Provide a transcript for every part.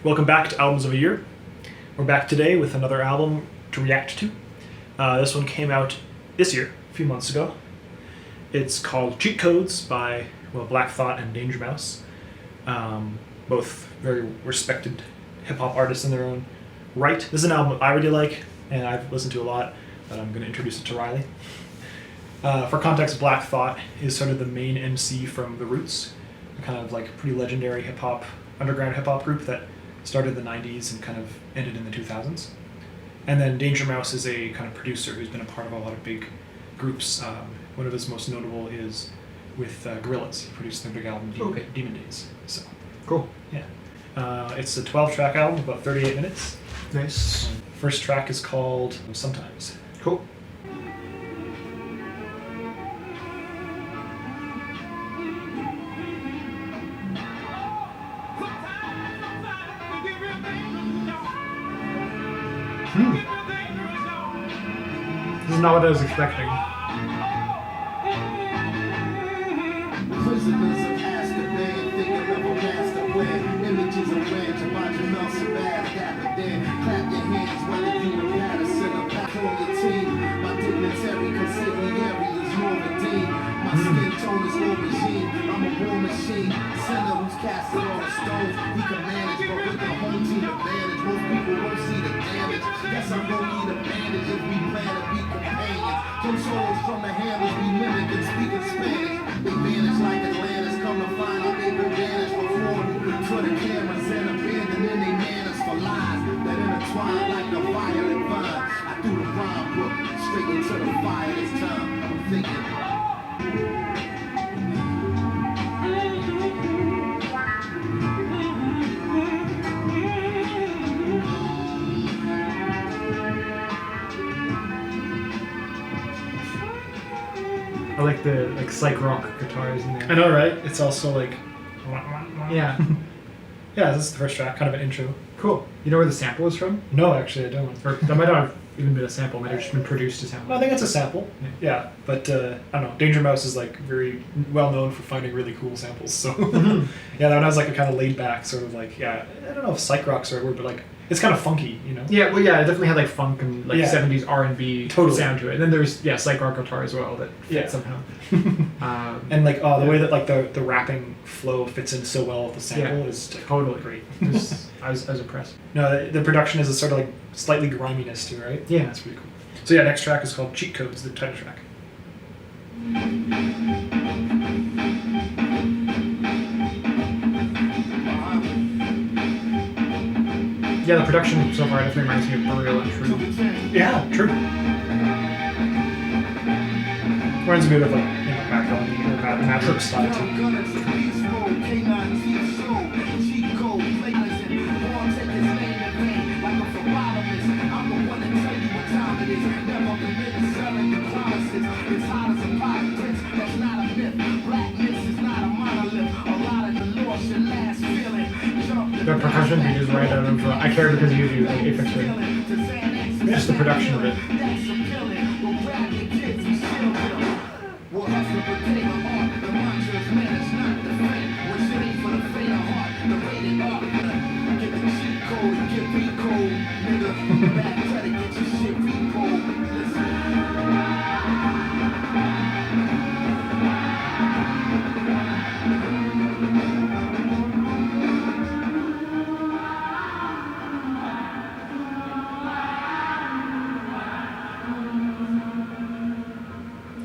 Welcome back to Albums of a Year. We're back today with another album to react to. This one came out this year, a few months ago. It's called Cheat Codes by Black Thought and Danger Mouse. Both very respected hip-hop artists in their own right. This is an album I really like, and I've listened to a lot, but I'm going to introduce it to Rylee. For context, Black Thought is sort of the main MC from The Roots, a kind of like pretty legendary hip-hop, underground hip-hop group that started in the 90s and kind of ended in the 2000s. And then Danger Mouse is a kind of producer who's been a part of a lot of big groups. One of his most notable is with Gorillaz. He produced their big album, Demon Days. So cool. Yeah. It's a 12-track album, about 38 minutes. Nice. First track is called Sometimes. Cool. This is not what I was expecting. I'm gonna need a bandage if we plan to be companions. Some souls from the handles we mimic and speak in Spanish. They vanish like Atlantis, come to find out they go vanish before for the cameras and abandoning they manners for lies that intertwine like a violet vine. I threw the rhyme book straight into the fire this time. I'm thinking. I like the psych rock guitars in there. I know, right? It's also like... Yeah. Yeah, this is the first track, kind of an intro. Cool. You know where the sample is from? No, actually, I don't. Or that might not have even been a sample. It might have just been produced as a sample. No, I think it's a sample. Yeah, but I don't know. Danger Mouse is like very well known for finding really cool samples. So yeah, that one has like a kind of laid back sort of like, I don't know if psych rock's the right word, but like it's kind of funky, you know? Yeah, well, yeah, it definitely had like funk and like 70s R&B sound to it. And then there's psych rock guitar as well that fits somehow. And like the way that like the rapping flow fits in so well with the sample is totally great. I was impressed. No, the production is a sort of like slightly griminess too, right? Yeah, that's pretty cool. So yeah, next track is called Cheat Codes, the title track. Yeah, the production so far definitely reminds me of Burial and True. Yeah, true. Reminds me of like macaroni or matchup style too. The percussion beat is right out of I Care Because You Do, like Aphex Twin. Just the production of it.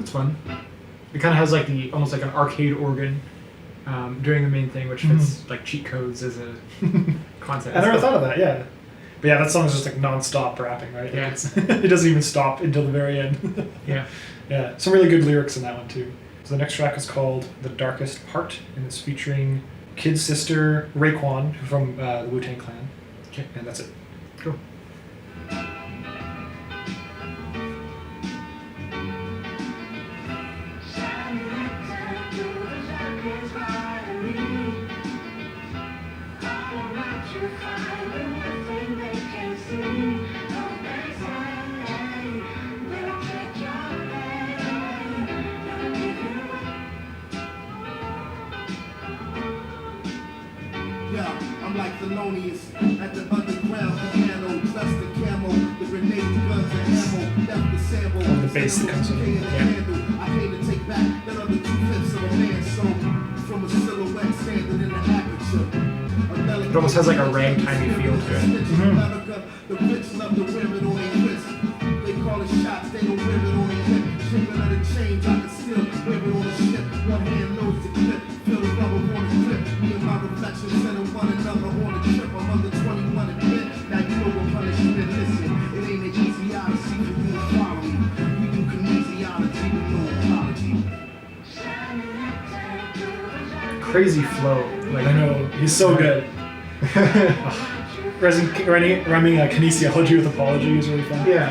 It's fun. It kind of has like almost like an arcade organ doing the main thing, which fits like cheat codes as a concept. I never thought of that. Yeah, but yeah, that song is just like non-stop rapping, right? Yeah, it doesn't even stop until the very end. Yeah, some really good lyrics in that one too. So the next track is called "The Darkest Part" and it's featuring Kid's sister Raekwon from the Wu-Tang Clan. Okay, and that's it. Cool. I'm like the harmonious. At the underground piano, trust the camo, the grenades, guns, and ammo. Left the sample. The bass that comes in. I came to take back that other 2/5 of a man's soul. From a silhouette standing in the aperture. It almost has like a ragtimey feel to it. The rich love to wear it on their wrist. They call it shots, they don't wear it on their hip. Shaking of the chains, I can still wear it on a ship. One hand knows the clip, feel the rubber on the grip. Me and my reflection sending one another on a trip. I'm under 21 and bit. Now you know what punishment. Listen, it ain't an easy odyssey for you to follow me. We do kinesiology with no apology. Crazy flow. Like I know, he's so good. Rhyming kinesiology with apology is really fun. Yeah.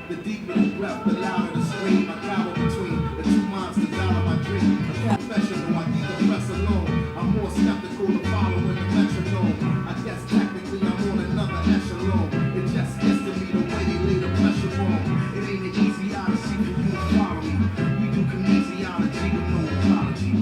The deeper the breath, the louder the scream. I travel between the two monsters out of my dream. A professional, I decompress alone. I'm more skeptical to following the metronome. I guess technically I'm on another echelon. It just gets to me the way they lay the pressure on. It ain't an easy odyssey for you to follow me. We do kinesiology with no apology.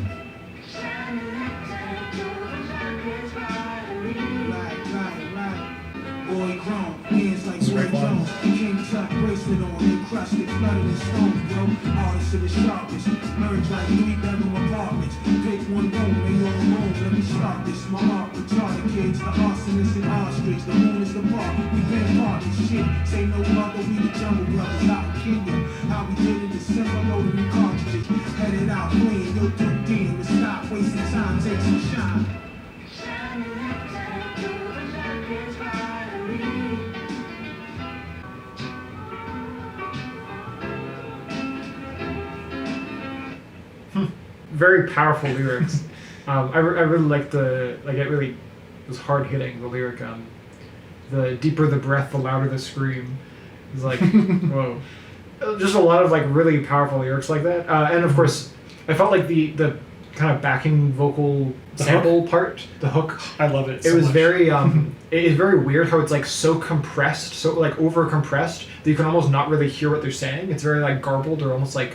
Boy grown, hands like Boy Jones. King Chuck bracelet on, encrusted, flooded in stone, bro. Artist of the sharpest, merge like 3-bedroom apartments. Pick one room, they all alone. Let me start this. My heart retarded kids, the arsonists and ostrich. The moon is the park, we been partners. Shit, say no other, we the jungle brothers out in Kenya. How we did in December, loaded new cartridges. Headed out clean, yo, do deal. To stop wasting time, take some shine. Very powerful lyrics. I really liked it really was hard hitting, the lyric. The deeper the breath, the louder the scream. It's like, whoa. Just a lot of like really powerful lyrics like that. And of course, I felt like the kind of backing vocal sample part, the hook. I love it. It was very it's very weird how it's like so compressed, so like over compressed that you can almost not really hear what they're saying. It's very like garbled or almost like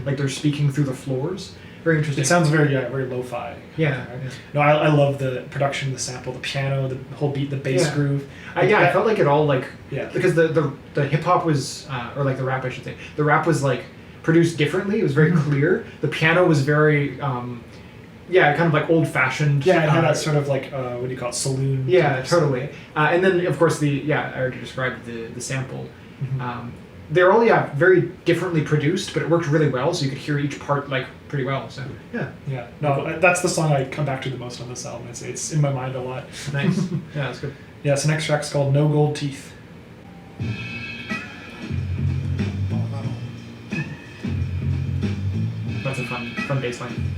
like they're speaking through the floors. Very interesting. It sounds very lo-fi. Yeah. No, I love the production, the sample, the piano, the whole beat, the bass groove. I felt like it all like because the hip hop was or like the rap I should say. The rap was like produced differently. It was very clear. The piano was very kind of like old fashioned. Yeah, it had that sort of like what do you call it, saloon. Yeah, totally. And then of course I already described the sample. They're all very differently produced, but it worked really well, so you could hear each part like pretty well. So yeah. No, that's the song I come back to the most on this album. It's in my mind a lot. Nice. Yeah, that's good. Yeah, so next track's called No Gold Teeth. That's a fun bass line.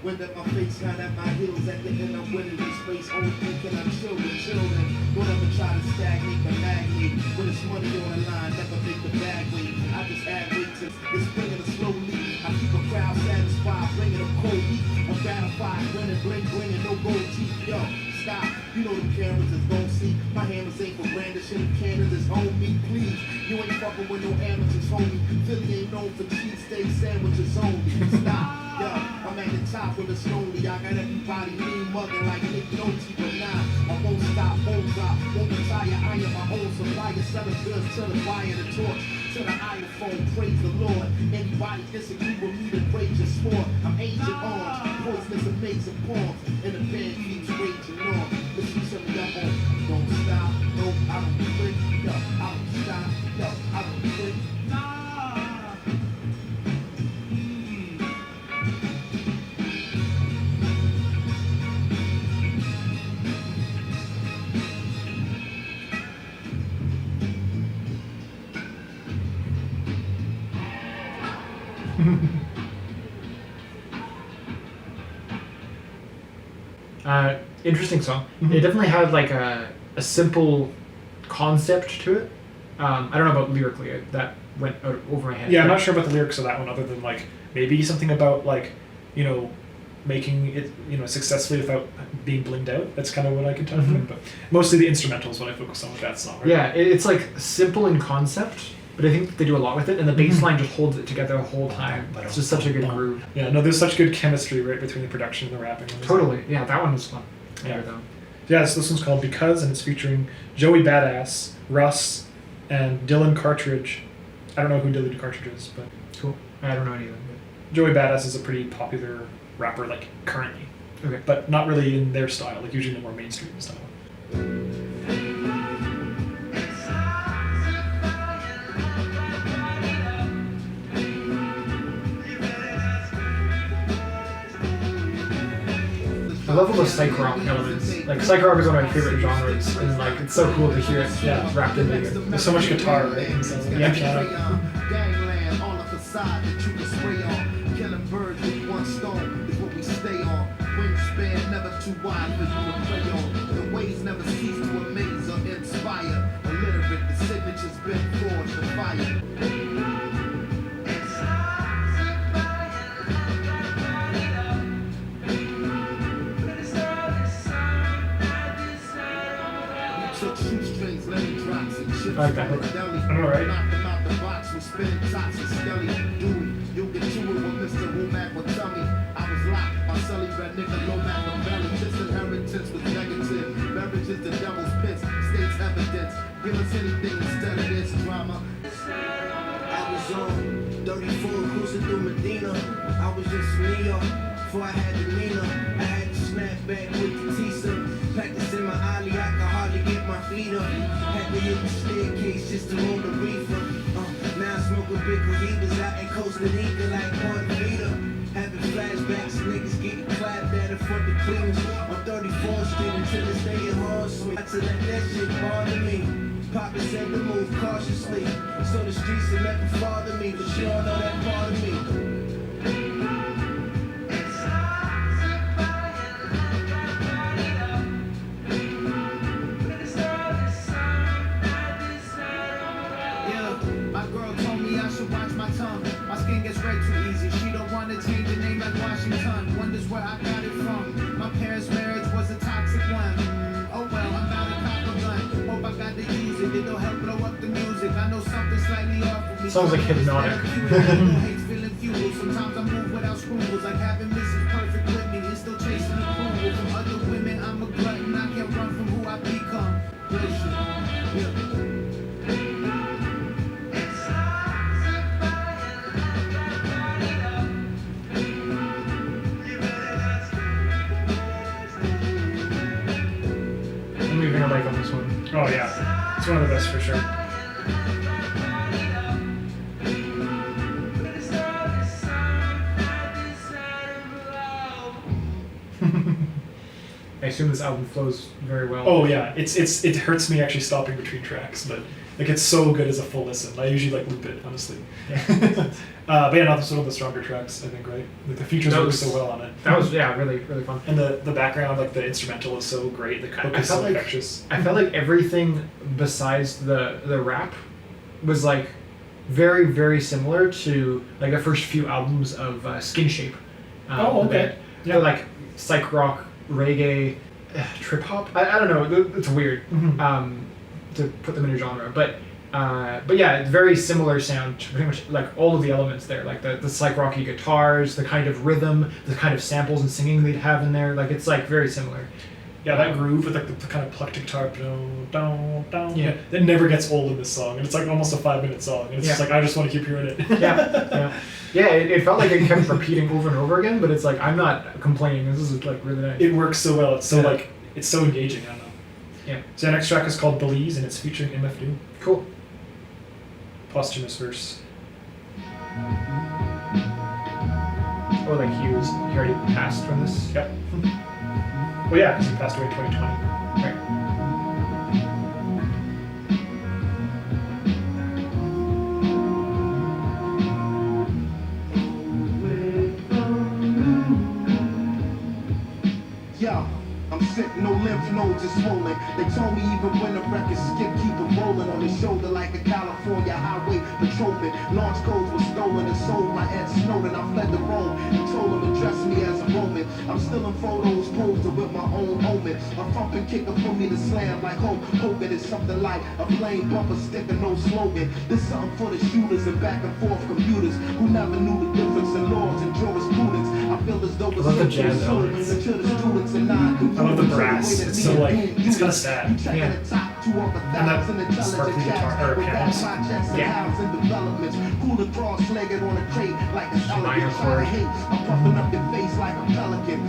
Wind at my face, hand at my heels, at the end I'm winning this space. Always thinking I'm children. Don't ever try to stagnate the magnet. When it's money on the line, never make the bag wait. I just add weight to this bringing a slow lead. I keep a crowd satisfied, bringing a cold heat. I'm gratified, winning, bling, no gold teeth. Yo, stop. You know the cameras is gon' see. My hammers ain't for brandishing cannons, homie, please. You ain't fucking with no amateurs, homie. Philly ain't known for cheesesteak sandwiches only. Stop. Yo, I'm at the top with a slowly. I got everybody lean mugging like Nick Nolte, but nah, I won't stop, won't drop, won't retire. I am my own supplier, selling goods to the fire, the torch, to the iPhone. Praise the Lord. Anybody disagree with me, then rage your sport. I'm Agent Orange, poisonous, amazing poems, and the band keeps raging on. Listen to me, I'm on. Don't stop, no, I don't quit. Yo, I don't stop, yo, I don't quit. Interesting song. It definitely had like a simple concept to it. I don't know about lyrically. That went over my head. Yeah, I'm not sure about the lyrics of that one, other than like maybe something about like making it successfully without being blinged out. That's kind of what I could tell from it. But mostly the instrumentals what I focus on with that song. Right? Yeah, it's like simple in concept, but I think that they do a lot with it, and the bass line just holds it together the whole time. It's just such a good groove. Yeah, no, there's such good chemistry right between the production and the rapping. Totally. Yeah, that one was fun. Yeah, this one's called Because, and it's featuring Joey Badass, Russ, and Dylan Cartridge. I don't know who Dylan Cartridge is, but cool. I don't know any of them. Joey Badass is a pretty popular rapper, like currently. Okay. But not really in their style, like usually in the more mainstream style. I love all the psych rock elements. Like psych rock is one of my favorite genres, and like it's so cool to hear it wrapped in there. There's so much guitar, right? And so, piano. Gangland on the facade that you can spray on. Killing birds with one stone is what we stay on. Wingspan never too wide for you to play on. The waves never cease to amaze or inspire. Illiterate, the signature's been forged to fire. I like that hook. I know, right? Knock them out the box with spinning tops and skelly. Dewey, you'll get to it when Mr. Womack will tell me. I was locked by Sully, red nigga, low Machiavelli. This inheritance was negative. Marriage is the devil's piss. State's evidence. Give us anything instead of this drama. I was on 34 cruising through Medina. I was just Neo. Before I had the Nina, I had to snap back with the Tisa. Practicing my ollie, I could hardly get my feet up. Had to hit the staircase just to roll the reefer. Now I smoke a big Caritas out in Costa Rica like Puerto Rico. Having flashbacks, niggas getting clapped at in front of cleaners on 34th Street until this day in Hornswich. To let that shit bother me. Papa said to move cautiously, so the streets will never bother me. But you all know that part of me. My skin gets red too easy. She don't want to change the name like Washington. Wonders where I got it from. My parents' marriage was a toxic one. Oh well, I'm not a cop of gun. Hope I got to use it. It'll help blow up the music. I know something slightly off with me. Sounds like Hypnotic. Hates feeling futile. Sometimes I move without scruples. Like having Mrs. Perfect with me. And still chasing approval from other women. I'm a glutton. I can't run from who I become. Bullshit. Yeah. I like on this one. Oh yeah, it's one of the best for sure. I assume this album flows very well. Oh yeah, it hurts me actually stopping between tracks, but like it's so good as a full listen. I usually like loop it honestly. Yeah. But yeah, no, this is one of the stronger tracks I think, right? Like the features work so well on it. That was really really fun. And the background, like the instrumental, is so great. The hook is so infectious. I felt like everything besides the rap was like very very similar to like the first few albums of Skin Shape. Oh okay. Yeah, like psych rock, reggae, trip hop. I don't know. It's weird to put them in a genre, but yeah, it's very similar sound to pretty much like all of the elements there, like the psych rocky guitars, the kind of rhythm, the kind of samples and singing they'd have in there. Like it's like very similar. Yeah, that groove with like the kind of plucked guitar, that never gets old in this song, and it's like almost a 5-minute song, and it's just like I just want to keep hearing it. Yeah. It felt like it kept repeating over and over again, but it's like I'm not complaining. This is like really nice. It works so well. It's so like it's so engaging. I don't know. Yeah. So the next track is called Belize, and it's featuring MF Doom. Cool. Posthumous verse. Oh, like he already passed from this? Yep. Well, yeah, because he passed away in 2020. Right. Yo, I'm sick, no lymph nodes is swollen. They told me even when the record skip, keep it rolling on his shoulder like a California highway patrolman. Launch codes were stolen. in his soul like Ed Snowden. I fled to Rome and told him to dress me as a Roman. I'm still in photos posing with my own omen. A thumping kicker for me to slam like Hulk Hogan is something like a plain bumper sticker, no slogan. This something for the shooters and back and forth commuters who never knew the difference in laws and jurisprudence. I feel as though it's love the so jazz concerning elements. to the students and non. I love the brass. It's so like, it's kind of sad. Yeah. And that sparkly guitar, or pianos. Yeah. Cooler cross-legged on a crate like an Minor elegant. chord. I'm puffing up your face like a pelican.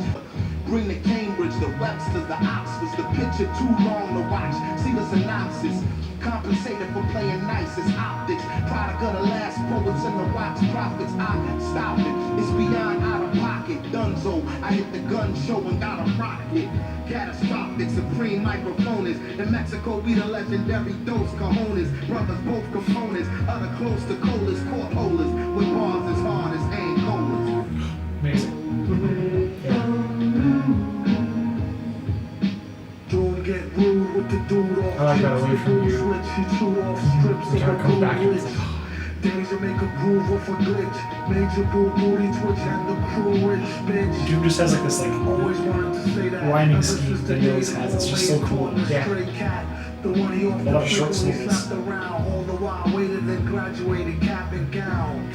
Bring the Cambridge, the Websters, the Oxfords, the picture too long to watch. See the synopsis. Compensated for playing nice as optics. Product of the last poets and the wax prophets. I stop it. It's beyond out of pocket. Dunzo. I hit the gun show and got a rocket. Catastrophic, supreme microphonist. In Mexico, we the legendary Dos Cajones. Brothers, both components. Other close to coldest court holders. With bars as hard as aim colas. Amazing. Yeah. Don't get rude with the dude off. I like that away from you. Switch, he chew off strips It kind of comes back and it's like, Danger make a groove off a glitch. Major boo booty twitch and the crew rich bitch. Dude just has like this like Always wanted to say that. rhyming Ever scheme since the that he always days has. of It's just so always cool. caught the Yeah. stray cat. The one he off A lot of the short frequently syllables. slapped around. All the while waited and graduated cap and gown.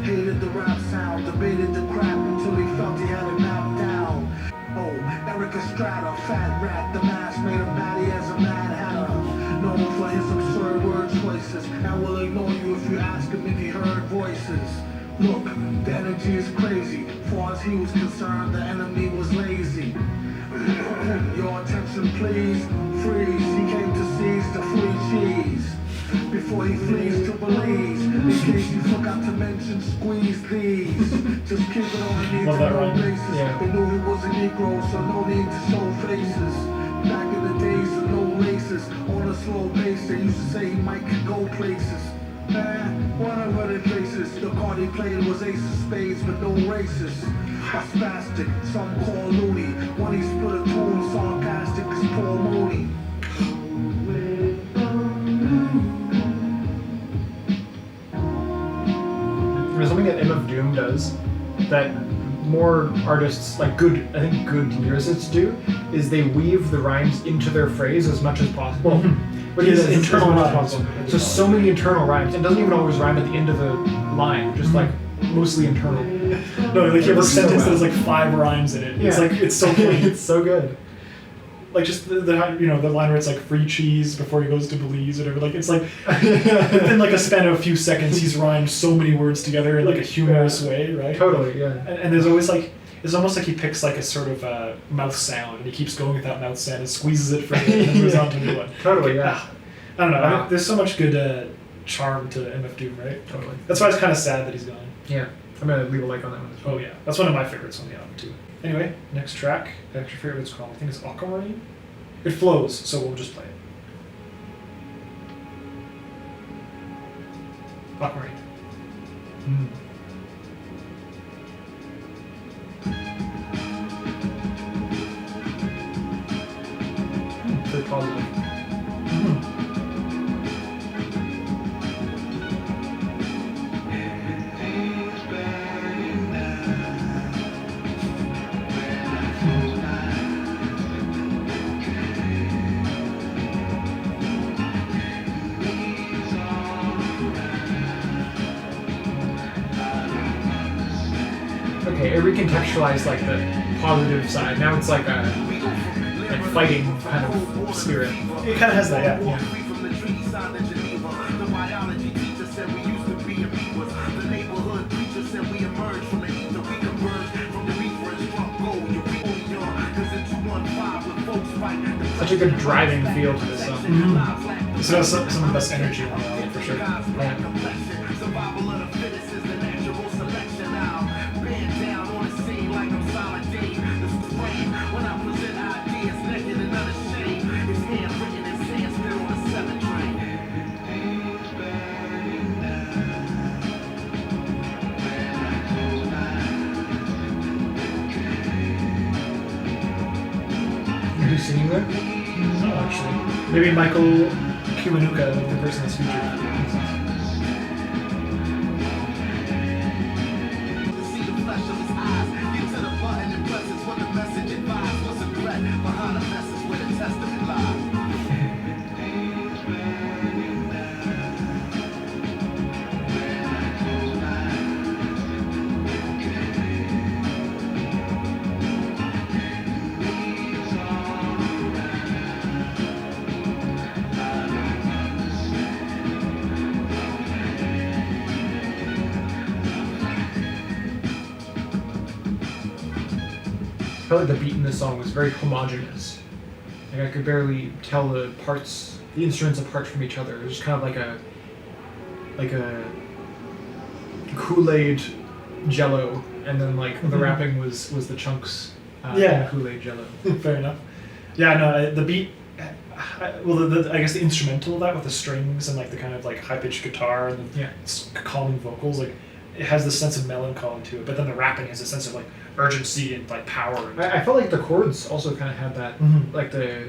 Hated the rap sound, debated the crap until he felt he had it mapped down. Oh, Eric Estrada, fat rat, the mask made him batty as a mad hatter. Known for his absurd word choices, and will ignore you if you ask him if he heard voices. Look, the energy is crazy. Far as he was concerned, the enemy was lazy. Your attention, please. Freeze. He came to seize the free cheese. Before he flees to Belize, in case you forgot to mention, squeeze these. Just keep it on a need Love to that know rhyme. basis. Yeah. They knew he was a Negro, so no need to show faces. Back in the days of no laces, on a slow pace, they used to say he might could go places. Man, whatever the cases, the card he played was ace of spades, but no races. A spastic, some call loony. When he split a tune, sarcastic as Paul Mooney. There's something that MF Doom does that more artists, like good lyricists do, is they weave the rhymes into their phrase as much as possible. But His it's internal as much as rhymes. possible. So many internal rhymes. It doesn't even always rhyme at the end of the line, just like mostly internal. No, like you have a Works so sentence that well. has like 5 rhymes in it. It's Yeah. like it's so funny. It's so good. Like just the you know the line where it's like free cheese before he goes to Belize or whatever. Like it's like within like a span of a few seconds he's rhymed so many words together in like a humorous way, right? Totally, yeah. And there's always like it's almost like he picks like a sort of mouth sound and he keeps going with that mouth sound and squeezes it further and then moves on to a new one. Totally, yeah. I don't know. Wow. There's so much good charm to MF Doom, right? Totally. That's why it's kind of sad that he's gone. Yeah. I'm gonna leave a like on that one as well. Oh yeah, that's one of my favorites on the album too. Anyway, next track. Your favorite it's called. I think it's Aquamarine. It flows, so we'll just play it. Aquamarine. Very positive. Okay, it recontextualized like the positive side. Now it's like a like fighting kind of spirit. It kind of has that, yeah. From the treaty signed in Geneva, the biology teacher said we used to be amoebas. The neighborhood preacher said we emerged from the ether. We converged from the reefer and struck gold. You're really young, 'cause in 215 with folks fight. Such a good driving feel to this song. This has some of the best energy on the album for sure. Survival of the fittest is the natural selection now. Bend down on the scene like I'm solid D. The spring when I present ideas naked and unashamed. It's handwritten in Sanskrit on the 7 train. Who's singing there? No, actually. Maybe Michael Kiwanuka, like the person that's featured. felt like the beat in this song was very homogeneous. Like I could barely tell the instruments apart from each other. It was just kind of like a Kool-Aid Jello, and then like the rapping was the chunks. Yeah. Kool-Aid Jello. Fair enough. Yeah, no, the beat. Well, I guess the instrumental of that with the strings and like the kind of like high pitched guitar and the calming vocals, like it has this sense of melancholy to it. But then the rapping has a sense of like urgency and like power. And I felt like the chords also kind of had that, like the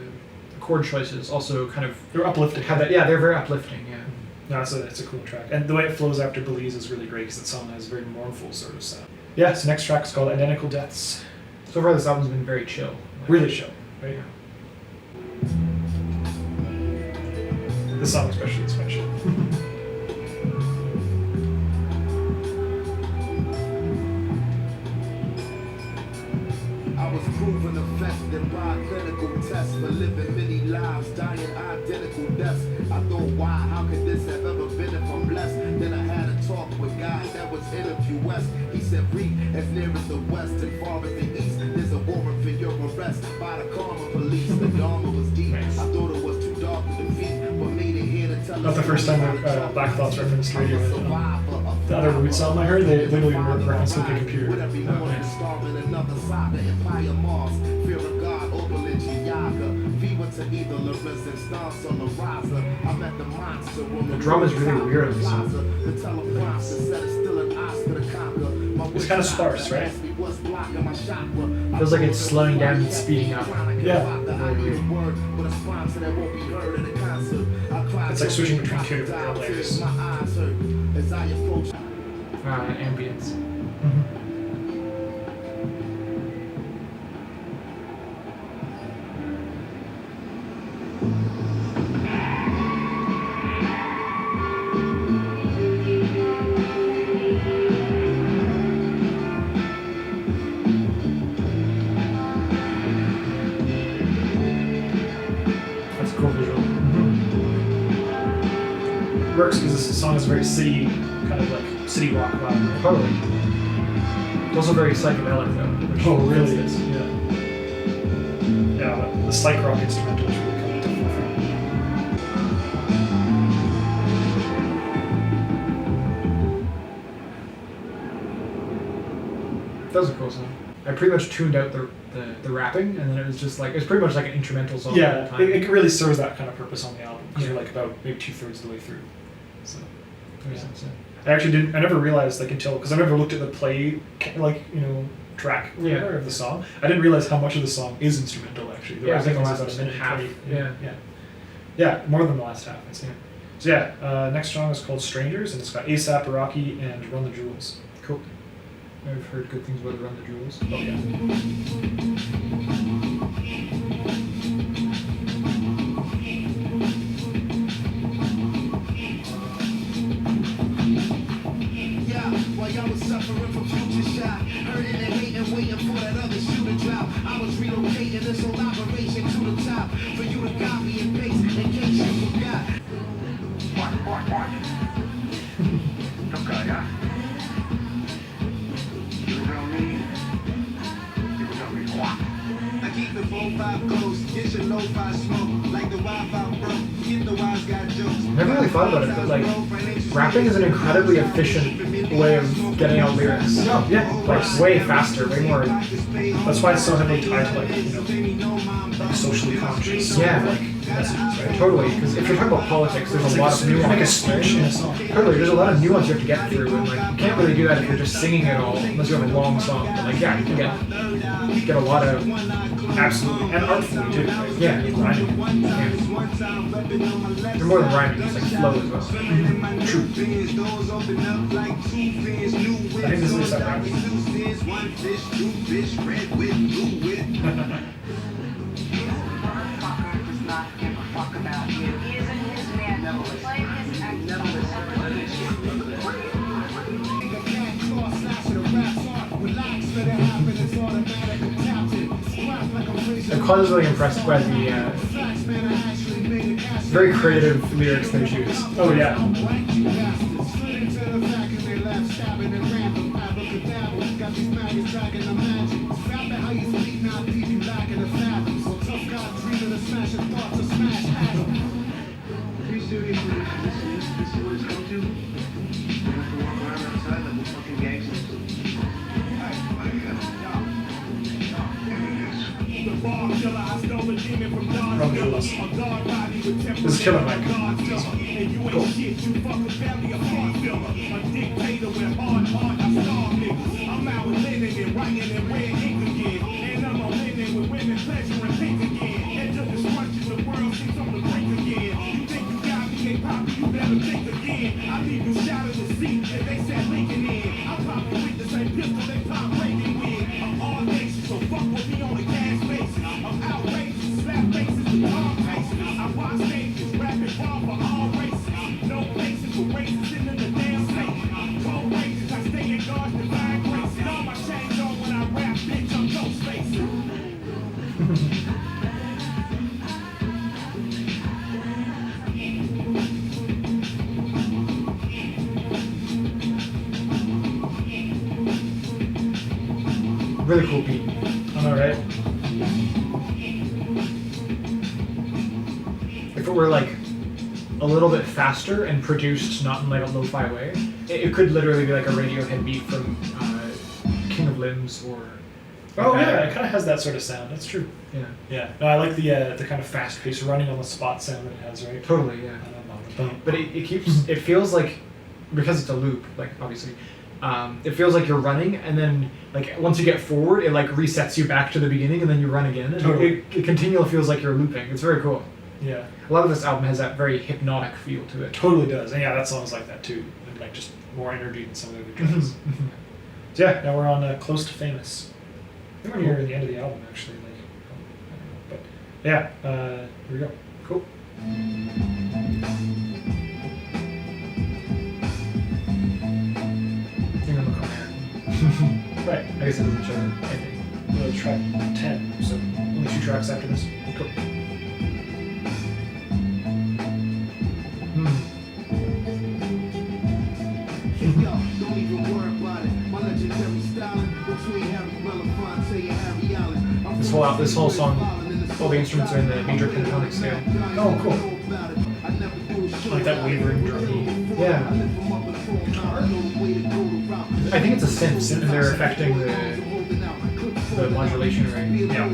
chord choices also kind of they're uplifting. had that. Yeah, they're very uplifting. Yeah. No, it's a cool track, and the way it flows after Belize is really great because that song has a very mournful sort of sound. Yeah, so next track is called Identical Deaths. So far, this album's been very chill. Like, really chill, right? Yeah. This song especially is quite chill. I was proven affected by clinical tests for living many lives, dying identical deaths. I thought, why? How could this have ever been if I'm blessed? Then I had a talk with God that was interview West. He said, read as near as the west and far as the east. There's a warrant for your arrest by the karma police. The dharma was deep. I thought it was too dark to defeat, but made it here to tell Not the first time that Black Thoughts referenced radio. The other Roots album I heard, they literally referenced Sleeping Computer. Another saga, Empire Mars, fear of God, Oberlin, Yaga, Viva to either Lorenz stance on the riser. I'm at the monster room. The drum is really weird on this song. The teleprompter said it's still an Oscar to conquer. It's kind of sparse, right? Feels like it's slowing down and speeding up. Yeah. It's like switching between two different drum layers. Ambience. That's a cool visual. Works because this song is very city, kind of like city rock vibe. Right? Totally. It's also very psychedelic though. Which Oh, really fits is. this. Yeah. Yeah, but the psych rock instrumental is really coming to the forefront. That was a cool song. I pretty much tuned out the rapping, and then it was just like, it's pretty much like an instrumental song the whole Yeah, time. it really serves that kind of purpose on the album because Yeah. you're like about maybe 2/3 of the way through. So Makes sense, yeah. I never realized like until because I never looked at the play track Yeah. of the song. I didn't realize how much of the song is instrumental actually. The Yeah, it's like rapping the is last about a minute half. 20. Yeah. Yeah, more than the last half, I'd say. So yeah, next song is called Strangers, and it's got A$AP Rocky and Run the Jewels. Cool. I've heard good things about Run the Jewels. Oh yeah. Yeah, while y'all was suffering from future shock, hurting and hating, waiting for that other shoe to drop. I was relocating this whole operation to the top for you to copy and paste in case you forgot. Okay, yeah. You know me? You know me. I keep the 4-5 close, get your lo-fi smoke, like the Wi-Fi broke, get the wise guy jokes. Never really thought about it, but like, rapping is an incredibly efficient way of getting out lyrics. Oh yeah, Like, way faster, way more. That's why it's so heavily tied to like like socially conscious. Yeah. Like messages, right? Totally, because if you're talking about politics, there's It's a like lot of nuance. like a speech in a song. Totally, there's a lot of nuance you have to get through, and like you can't really do that if you're just singing it all, unless you have a long song. But like, yeah, you can get a lot of Absolutely, and artfully too. Right? yeah. Rhyming. They're more than rhyming, it's like flow as well. True. I think this is A$AP Rocky. I'm constantly impressed by the very creative lyrics they choose. Oh yeah. got these maggots dragging the magic. Rap at how you speak, now I leave you lacking a fathom. So tough guys dreaming of smashing thoughts of smash atoms. Are you serious? This is what it's come to? We have to walk around outside like we're fucking gangsters. This is Killer Mike. Cool. I'm out with linen and writing and red ink again. And I'm on linen with women, pleasure and pink again. And just as much as the world seems on the brink again. You think you got me, they pop you, better think again. I leave you shot in the seat and they said Lincoln in. I pop you with the same pistol they pop Reagan with. I'm all nations, so fuck with me on the gas basis. I'm outrageous, slap faces with palm faces. I watch stages, rapping raw for all races. No faces for racism in the damn state. Cold races, I stay in God's divine grace. And all my chains on when I rap, bitch, I'm ghost facing. Really cool beat. All right. If it were like a little bit faster and produced not in like a lo-fi way, it could literally be like a Radiohead beat from King of Limbs or. Oh yeah, it kind of has that sort of sound. That's true. Yeah. Yeah. No, I like the kind of fast-paced running on the spot sound that it has, right? Totally. Yeah. But it keeps. It feels like, because it's a loop, like obviously. It feels like you're running, and then like once you get forward, it like resets you back to the beginning, and then you run again. And Totally. it continually feels like you're looping. It's very cool. Yeah. A lot of this album has that very hypnotic feel to it. Totally does. And yeah, that song's like that too. And like just more energy than some of the other tracks. So yeah, now we're on Close to Famous. I think we're near the end of the album actually. Like, I don't know. But yeah, here we go. Cool. I think I'm gonna come here. Right. I guess it doesn't show anything. We'll track 10, so only 2 tracks after this. Cool. Yo, don't even worry about it. My legendary styling between Harry Belafonte and Harry Allen. This whole song, all the instruments are in the major pentatonic scale. Oh, cool. Like that wavering drum. Yeah. I think it's a synth, and they're affecting the modulation rate. Yeah.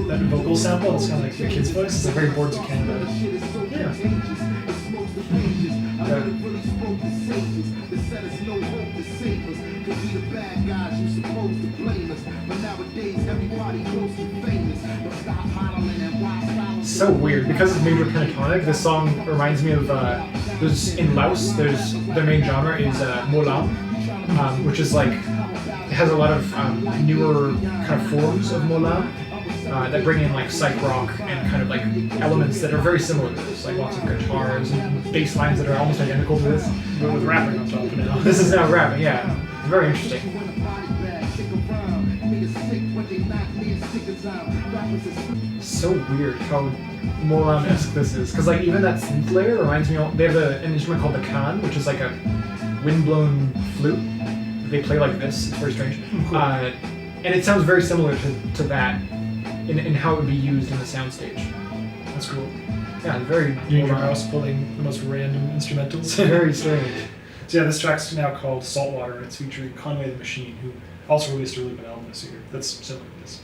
That vocal sample, it's kind of like the kid's voice. It's a very Boards of Canada. Yeah. So weird, because it's major pentatonic. This song reminds me of there's in Laos. There's their main genre is molam, which is like it has a lot of newer kind of forms of molam that bring in like psych rock and kind of like elements that are very similar to this, like lots of guitars and bass lines that are almost identical to this, But with rapping on top now. This is now rapping, yeah. It's very interesting. So weird how Molam-esque this is, because like even that synth layer reminds me of, they have an instrument called the Khan, which is like a windblown flute. They play like this. It's very strange. Cool. And it sounds very similar to that in how it would be used in the soundstage. That's cool. Yeah, very You in your house pulling the most random instrumentals. very strange. So yeah, this track's now called Saltwater, and it's featuring Conway the Machine, who also released a really good album this year. That's similar to this.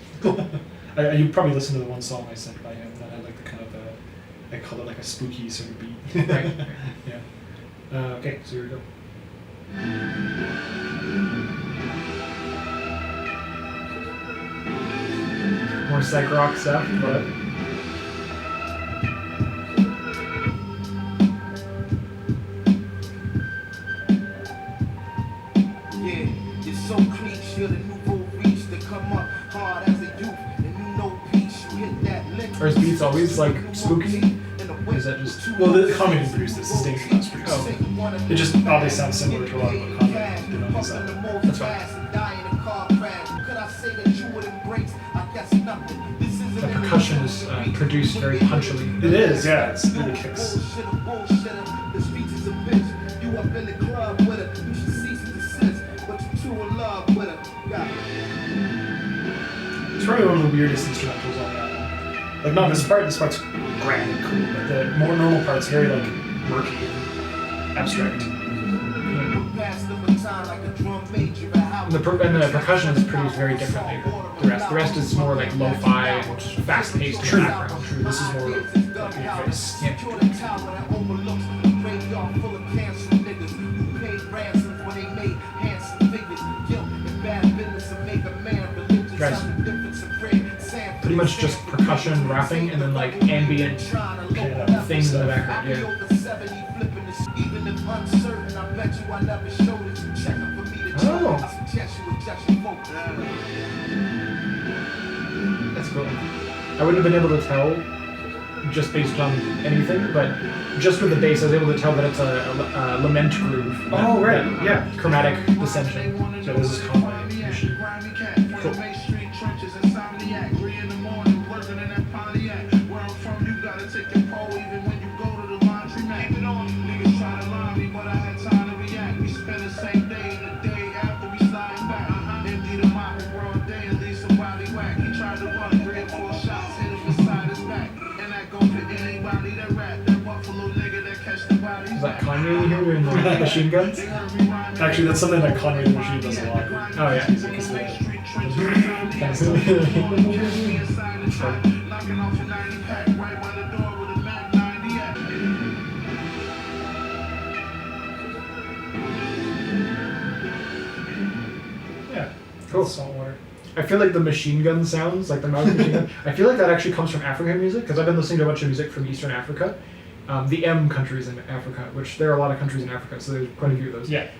You probably listened to the one song I sent by him that had like the kind of I call it like a spooky sort of beat. Right. Yeah. Okay, so here we go. More psych rock stuff, but Yeah, it's so cliche, you're the nouveau reach to come up hard as a youth, and you know peace, you hit that lick. are his beats always like spooky? Or is that just Well, the Conway didn't produce this. The station house produced it. It just oddly sounds similar to a lot of what Conway did on his album. That's fine. the percussion is produced very punchily. It is, yeah. It really kicks. The speech is a bitch. You up in the club with her. You should cease and desist. But you true in love with her. Yeah. It's probably one of the weirdest instrumentals on the album. Like, not this part. This part's grand and cool, but the more normal part's very like murky and abstract. Pass the baton like a drum major. And the percussion is produced very differently than the rest. The rest is more like lo-fi and fast-paced in the background. True. This is more like in your face. Yeah. Pretty much just percussion, rapping, and then like ambient things in the background. Yeah. Oh. That's cool. I wouldn't have been able to tell just based on anything, but just with the bass, I was able to tell that it's a lament groove. Oh, right. Yeah. Chromatic dissension. So this is Conway. Cool. Is that Kanye here doing the machine guns? Actually, that's something that Conway the Machine does a lot. Oh yeah. Yeah. Cool. Saltwater. I feel like the machine gun sounds, like the mouse machine gun, I feel like that actually comes from African music, because I've been listening to a bunch of music from Eastern Africa. The M countries in Africa, which there are a lot of countries in Africa, so there's quite a few of those. Yeah.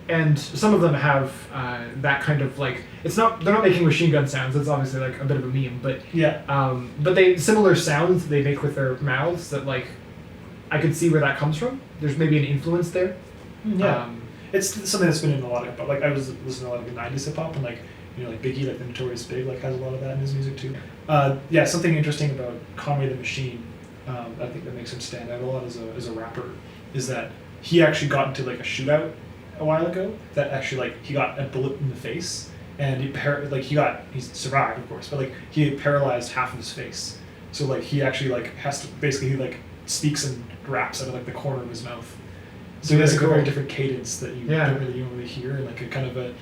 And some of them have that kind of like, they're not making machine gun sounds, it's obviously like a bit of a meme, but Yeah. but they similar sounds they make with their mouths that like, I could see where that comes from. There's maybe an influence there. Yeah. It's something that's been in a lot of hip hop. Like I was listening to a lot of 90s hip hop, and like, you know, like Biggie, like the Notorious Big, like has a lot of that in his music too. Yeah, something interesting about Conway the Machine, I think that makes him stand out a lot as a rapper, is that he actually got into like a shootout a while ago. That actually like he got a bullet in the face, and he survived of course, but like he paralyzed half of his face. So like he actually like has to basically he like speaks and raps out of like the corner of his mouth. So he has like a very different cadence that you don't really usually hear, and like a kind of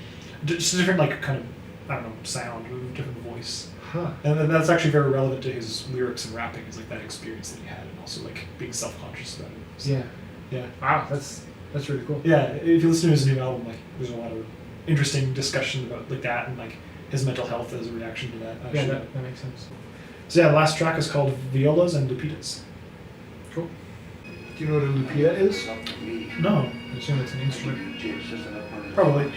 just a different like kind of, I don't know, sound, or a different voice. Huh. And then that's actually very relevant to his lyrics and rapping, is like that experience that he had, and also like being self-conscious about it. So, Yeah. Yeah. Wow, that's really cool. Yeah, if you listen to his new album, like there's a lot of interesting discussion about like that, and like his mental health as a reaction to that. Actually. Yeah, that makes sense. So yeah, the last track is called Violas and Lupitas. Cool. Do you know what a lupita is? No. I assume it's an instrument. Probably.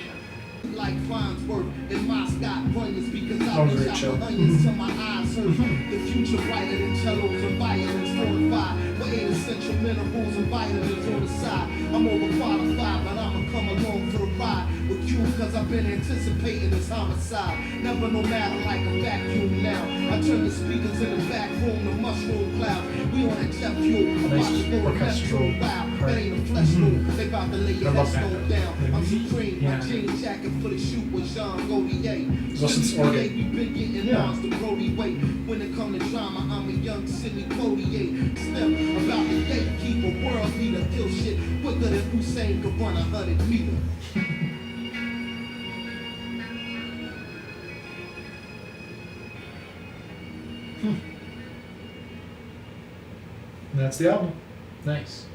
Like Farnsworth and my Scott Bunyan's, because I was was very out chill. the onions till my eyes hurt. The future brighter than cellos and violins fortified. But ain't essential minerals and vitamins on the side. I'm overqualified, but I'ma come along for the ride with you, cause I've been anticipating this homicide. Never no matter like a vacuum now. I turn the speakers in the back room to mushroom cloud. We on that jet fuel. Nice About to go to orchestral Metro. Wow, part. that ain't a flesh wound. They about to lay your I love that. headstone down. I'm supreme. Yeah. My jean jacket for the shoot with Jean Gaultier. Also it's organ. We been getting Yeah. lost the Brody way. When it come to drama, I'm a young Sidney Poitier. Step about the gatekeeper, world leader, kill shit quicker than Hussein could run 100 meters. And that's the album. Nice.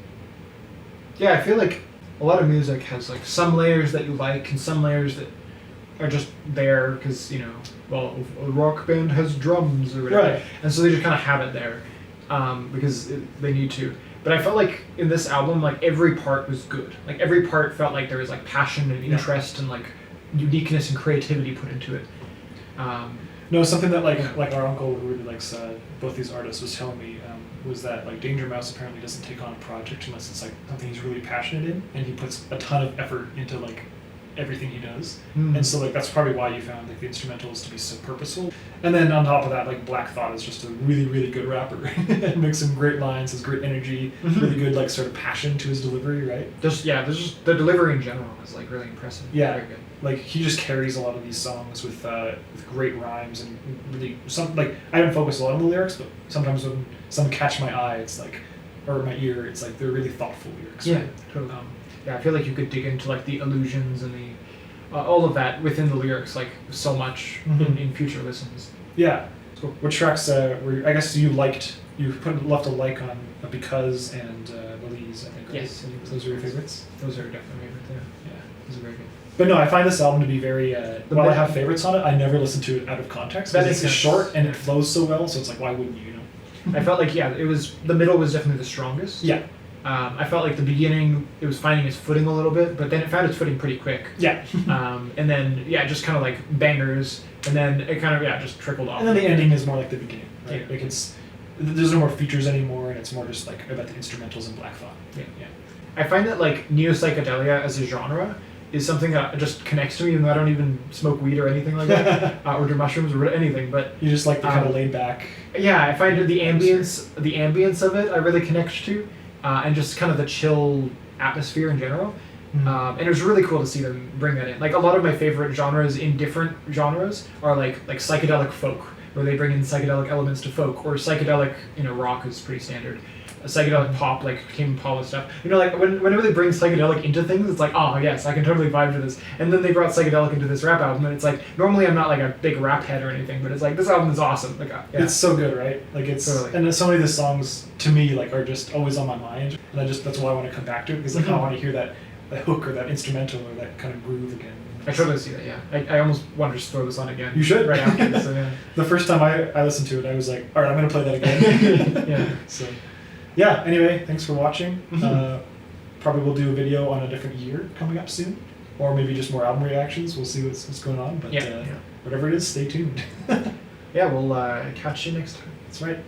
Yeah, I feel like a lot of music has like some layers that you like and some layers that are just there because, you know, well, a rock band has drums or whatever. Right. And so they just kind of have it there because they need to. But I felt like in this album, like every part was good. Like every part felt like there was like passion and interest and like uniqueness and creativity put into it. No, something that like our uncle who really likes both these artists was telling me was that like Danger Mouse apparently doesn't take on a project unless it's like something he's really passionate in, and he puts a ton of effort into like everything he does. Mm. And so like that's probably why you found like the instrumentals to be so purposeful. And then on top of that, like Black Thought is just a really, really good rapper. And makes some great lines, has great energy, really good like sort of passion to his delivery, right? There's just the delivery in general is like really impressive. Yeah. Very good. Like he just carries a lot of these songs with great rhymes and really some like I haven't focused a lot on the lyrics, but sometimes when some catch my eye, it's like or my ear, it's like they're really thoughtful lyrics. Yeah, right? totally. Yeah, I feel like you could dig into like the allusions and the all of that within the lyrics like so much in future listens. Yeah. Cool. What tracks were I guess you left a like on Because and Belize, I think, right? Yes. Those are your favorites? Those are definitely my favorites, yeah. Yeah. Those are very good. But no, I find this album to be very while I mid- have favorites on it, I never listen to it out of context. That Because makes it's sense. short and it flows so well, so it's like why wouldn't you know? I felt like it was the middle was definitely the strongest. Yeah. I felt like the beginning it was finding its footing a little bit, but then it found its footing pretty quick. Yeah. And then just kind of like bangers, and then it kind of just trickled off. And then the ending is more like the beginning, right? Yeah. Like there's no more features anymore, and it's more just like about the instrumentals and Black Thought. Yeah. I find that like neo-psychedelia as a genre is something that just connects to me, even though I don't even smoke weed or anything like that, or do mushrooms or anything. But You just like the kind of laid back. yeah, I find the ambience of it I really connect to, and just kind of the chill atmosphere in general. And it was really cool to see them bring that in. Like a lot of my favorite genres in different genres are like psychedelic folk, where they bring in psychedelic elements to folk, or psychedelic rock is pretty standard. Psychedelic pop, like Tame Impala stuff. Like whenever they bring psychedelic into things, it's like, oh yes, I can totally vibe to this. And then they brought psychedelic into this rap album, and it's like, normally I'm not like a big rap head or anything, but it's like, this album is awesome. Like, yeah. It's so good, right? Like it's Totally. and so many of the songs to me like are just always on my mind, and that's why I want to come back to it because like I want to hear that hook or that instrumental or that kind of groove again. I totally see that, yeah. I almost want to just throw this on again. You should. Right after this, so yeah. The first time I listened to it, I was like, all right, I'm gonna play that again. Yeah. So, yeah. Anyway, thanks for watching. Probably we'll do a video on a different year coming up soon, or maybe just more album reactions. We'll see what's going on. But Yeah. whatever it is, stay tuned. Yeah, we'll catch you next time. That's right.